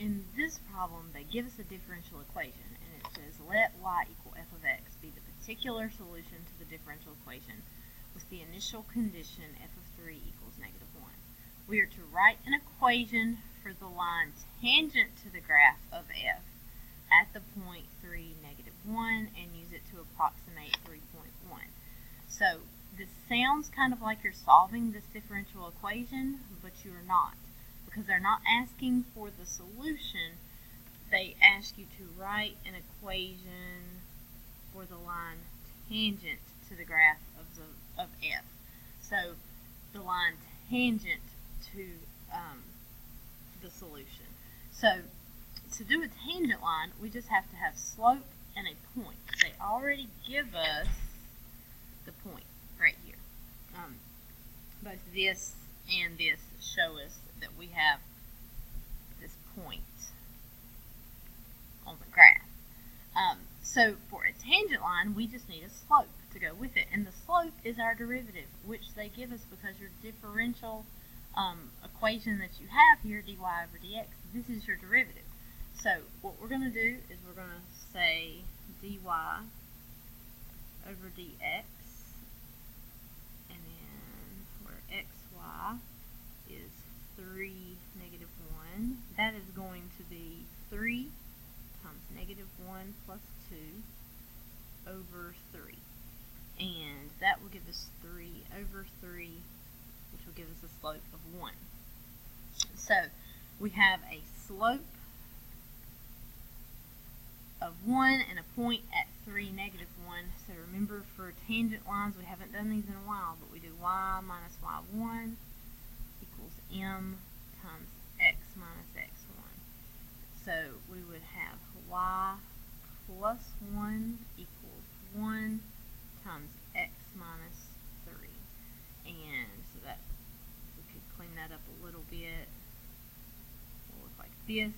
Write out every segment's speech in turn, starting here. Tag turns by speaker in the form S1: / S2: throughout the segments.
S1: in this problem, they give us a differential equation, and it says let y equal f of x be the particular solution to the differential equation with the initial condition f of 3 equals negative 1. We are to write an equation for the line tangent to the graph of f at the point 3, negative 1, and use it to approximate 3.1. So this sounds kind of like you're solving this differential equation, but you're not, because they're not asking for the solution. They ask you to write an equation for the line tangent to the graph of f. So the line tangent to the solution. So to do a tangent line, we just have to have slope and a point. They already give us the point right here. Both this and this show us that we have this point on the graph. So for a tangent line, we just need a slope to go with it, and the slope is our derivative, which they give us because your differential equation that you have here, dy over dx, this is your derivative. So what we're going to do is we're going to say dy over dx, and then where xy is 3, negative 1, that is going to be 3 times negative 1 plus 2 over 3. And that will give us 3 over 3, which will give us a slope of 1. So we have a slope of 1 and a point at 3, negative 1. So remember, for tangent lines, we haven't done these in a while, but we do y minus y1 equals m times x minus x1. So we would have y plus 1 equals 1 times x minus 3. And so that, we could clean that up a little bit. It will look like this.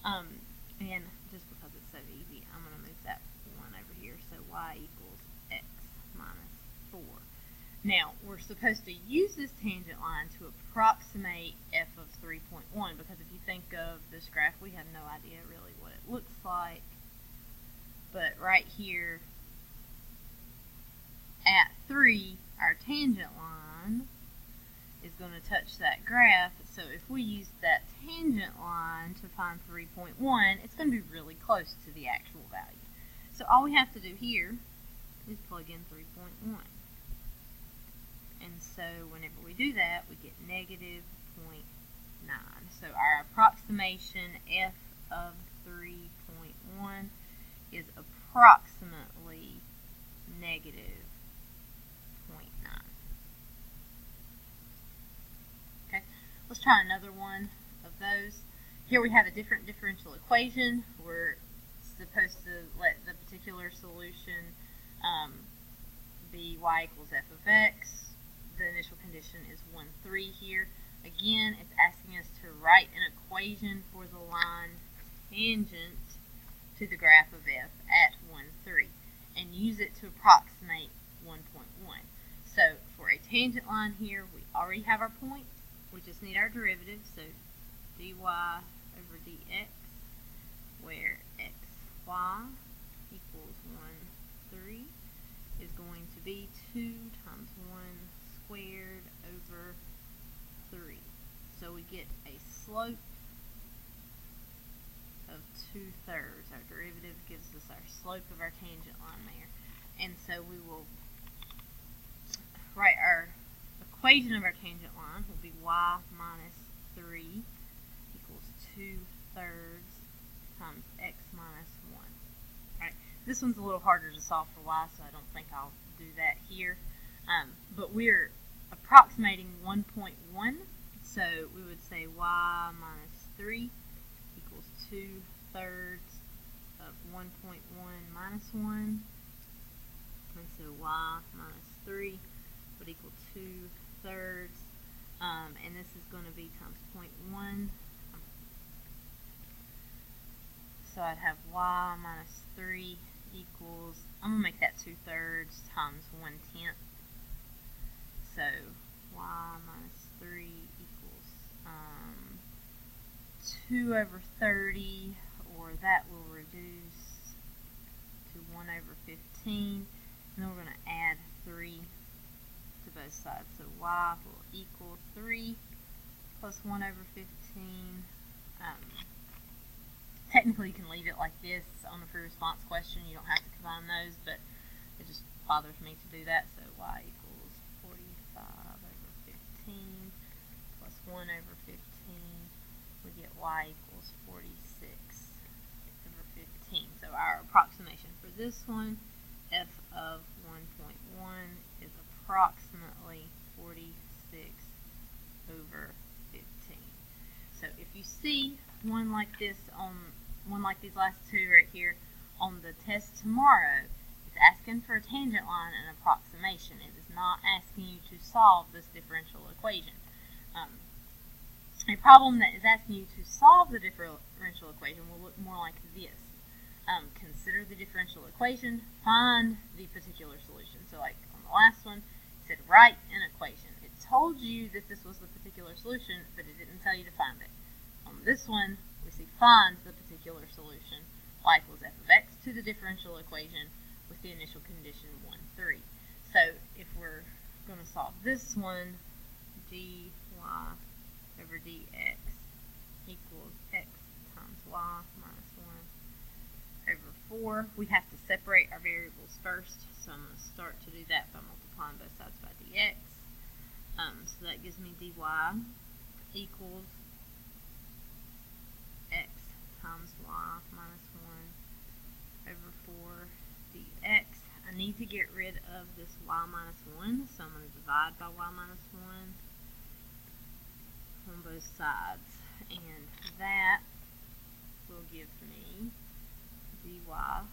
S1: And just because it's so easy, I'm going to move that 1 over here. So y equals x minus 4. Now, we're supposed to use this tangent line to approximate f of 3.1, because if you think of this graph, we have no idea really what it looks like. But right here at 3, our tangent line is going to touch that graph. So if we use that tangent line to find 3.1, it's going to be really close to the actual value. So all we have to do here is plug in 3.1. And so whenever we do that, we get negative 0.9. So our approximation f of 3.1 is approximately negative 0.9. Okay, let's try another one of those. Here we have a different differential equation. We're supposed to let the particular solution be y equals f of x. The initial condition is 1, 3 here. Again, it's asking us to write an equation for the line tangent to the graph of f at 1, 3, and use it to approximate 1.1. So for a tangent line here, we already have our point. We just need our derivative, so dy over dx, where xy equals 1, 3, is going to be 2 times 1 squared over 3. So we get a slope of 2/3. Our derivative gives us our slope of our tangent line there. And so we will write our equation of our tangent line will be y minus 3 equals 2/3 times x minus 1. All right. This one's a little harder to solve for y, so I don't think I'll do that here. But we're approximating 1.1, so we would say y minus 3 equals 2/3 of 1.1 minus 1. And so y minus 3 would equal 2/3. And this is going to be times 0.1. So I'd have y minus 3 equals, I'm going to make that 2/3 times 1/10. So y minus 3 equals 2 over 30, or that will reduce to 1 over 15. And then we're going to add 3 to both sides. So y will equal 3 plus 1 over 15. Technically, you can leave it like this on a free response question. You don't have to combine those, but it just bothers me to do that. So y equals 45 over 15 plus 1 over 15. We get y equals 46 over 15. So our approximation for this one, f of 1.1, is approximately 46 over 15. So if you see one like this one like these last two right here on the test tomorrow, it's asking for a tangent line and approximation. It is not asking you to solve this differential equation. A problem that is asking you to solve the differential equation will look more like this. Consider the differential equation, find the particular solution. So like on the last one, it said write an equation. It told you that this was the particular solution, but it didn't tell you to find it. On this one, we see find the particular solution, y equals f of x, to the differential equation with the initial condition 1, 3. So if we're going to solve this one, dy over dx equals x times y minus 1 over 4. We have to separate our variables first, so I'm going to start to do that by multiplying both sides by dx. So that gives me dy equals x times y minus 1 over 4 dx. I need to get rid of this y minus 1, so I'm going to divide by y minus 1 on both sides. And that will give me dy over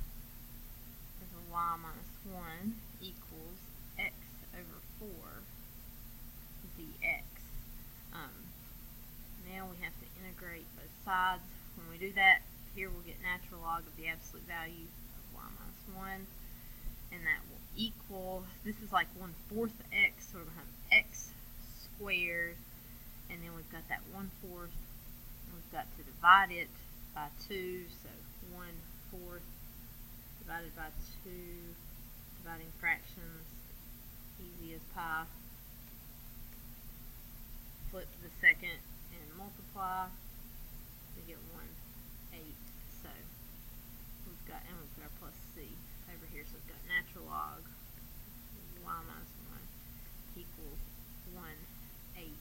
S1: y minus 1 equals x over 4 dx. Now we have to integrate both sides. When we do that, here we'll get natural log of the absolute value of y minus 1, and that will equal, this is like 1/4 x, so we're going to have x squared, and then we've got that 1/4, and we've got to divide it by 2, so 1/4 divided by 2, dividing fractions, easy as pie. Flip to the second and multiply, we get 1/8. So we've got, and we've got our plus c over here, so we've got natural log y minus 1 equals 1/8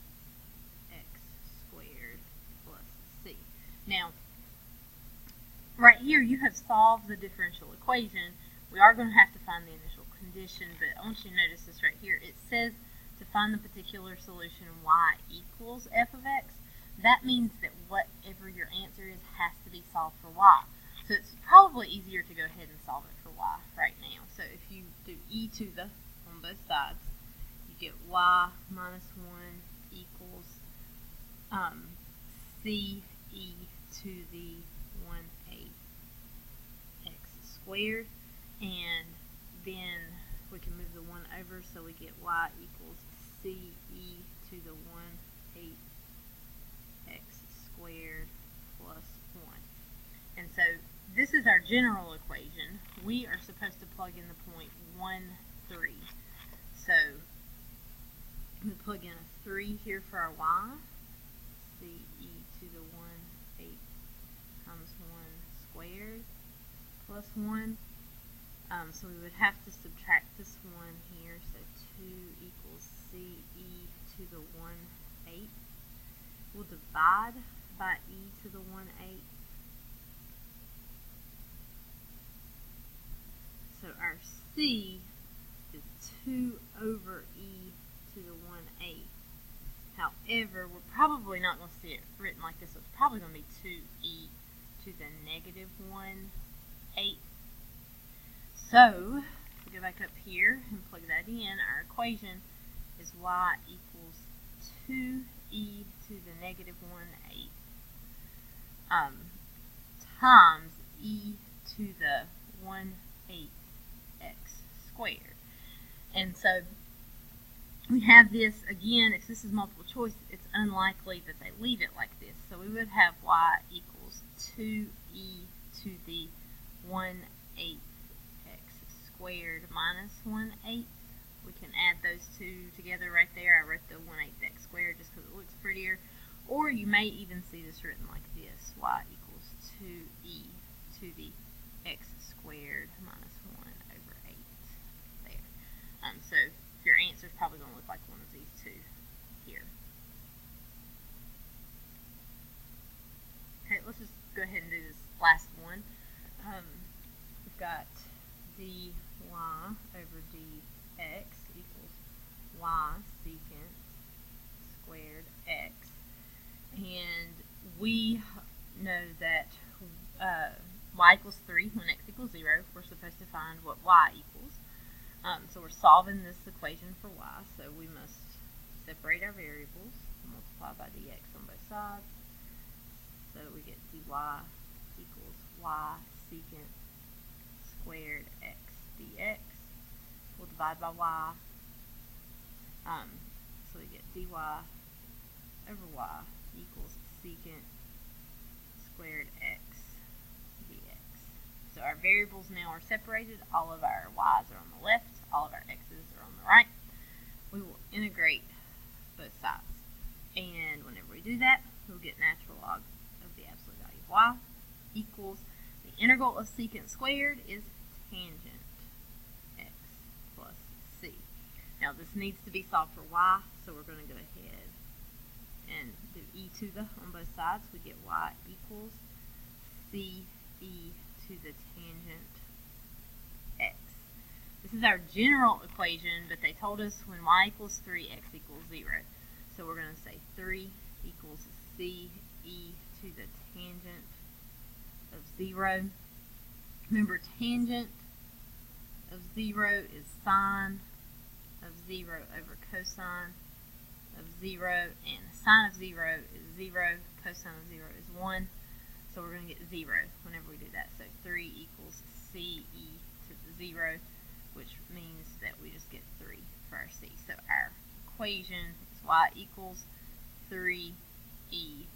S1: x squared plus c. Now, right here you have solved the differential equation. We are going to have to find the initial condition, but I want you to notice this right here. It says to find the particular solution y equals f of x. That means that whatever your answer is has to be solved for y. So it's probably easier to go ahead and solve it for y right now. So if you do e to the on both sides, you get y minus 1 equals c e to the 1/8 x squared, and then we can move the 1 over, so we get y equals c e to the 1/8 x squared plus 1. And so this is our general equation. We are supposed to plug in the point 1, 3. So we plug in a 3 here for our y, c e to the 1/8 times 1 squared plus 1. So we would have to subtract this 1 here, so 2 equals c e to the 1/8. We'll divide by e to the 1/8. So our c is 2 over e to the 1/8. However, we're probably not going to see it written like this, so it's probably going to be 2e to the negative 1/8. So, if we go back up here and plug that in, our equation is y equals 2e to the negative 1/8 times e to the 1/8 x squared. And so we have this, again, if this is multiple choice, it's unlikely that they leave it like this. So we would have y equals 2e to the 1/8 x squared minus 1/8. We can add those two together right there. I wrote the 1/8 x squared just because it looks prettier. Or you may even see this written like this: y equals 2e to the x squared minus 1/8 there. So your answer is probably going to look like one of these two here. Okay, let's just go ahead and do this last one. We've got dy over dx equals y secant squared x. And we know that y equals 3 when x equals 0. We're supposed to find what y equals. So we're solving this equation for y. So we must separate our variables, multiply by dx on both sides. So we get dy equals y secant squared x dx. We'll divide by y. So we get dy over y equals secant squared x dx. So our variables now are separated. All of our y's are on the left. All of our x's are on the right. We will integrate both sides. And whenever we do that, we'll get natural log of the absolute value of y equals the integral of secant squared is tangent x plus c. Now this needs to be solved for y, so we're going to go ahead and do e to the on both sides. We get y equals c e to the tangent x. This is our general equation, but they told us when y equals 3, x equals 0. So we're going to say 3 equals c e to the tangent of 0. Remember, tangent of 0 is sine of 0 over cosine of 0, and sine of 0 is 0, cosine of 0 is 1. So we're going to get 0 whenever we do that. So 3 equals c e to the 0, which means that we just get 3 for our c. So our equation is y equals 3e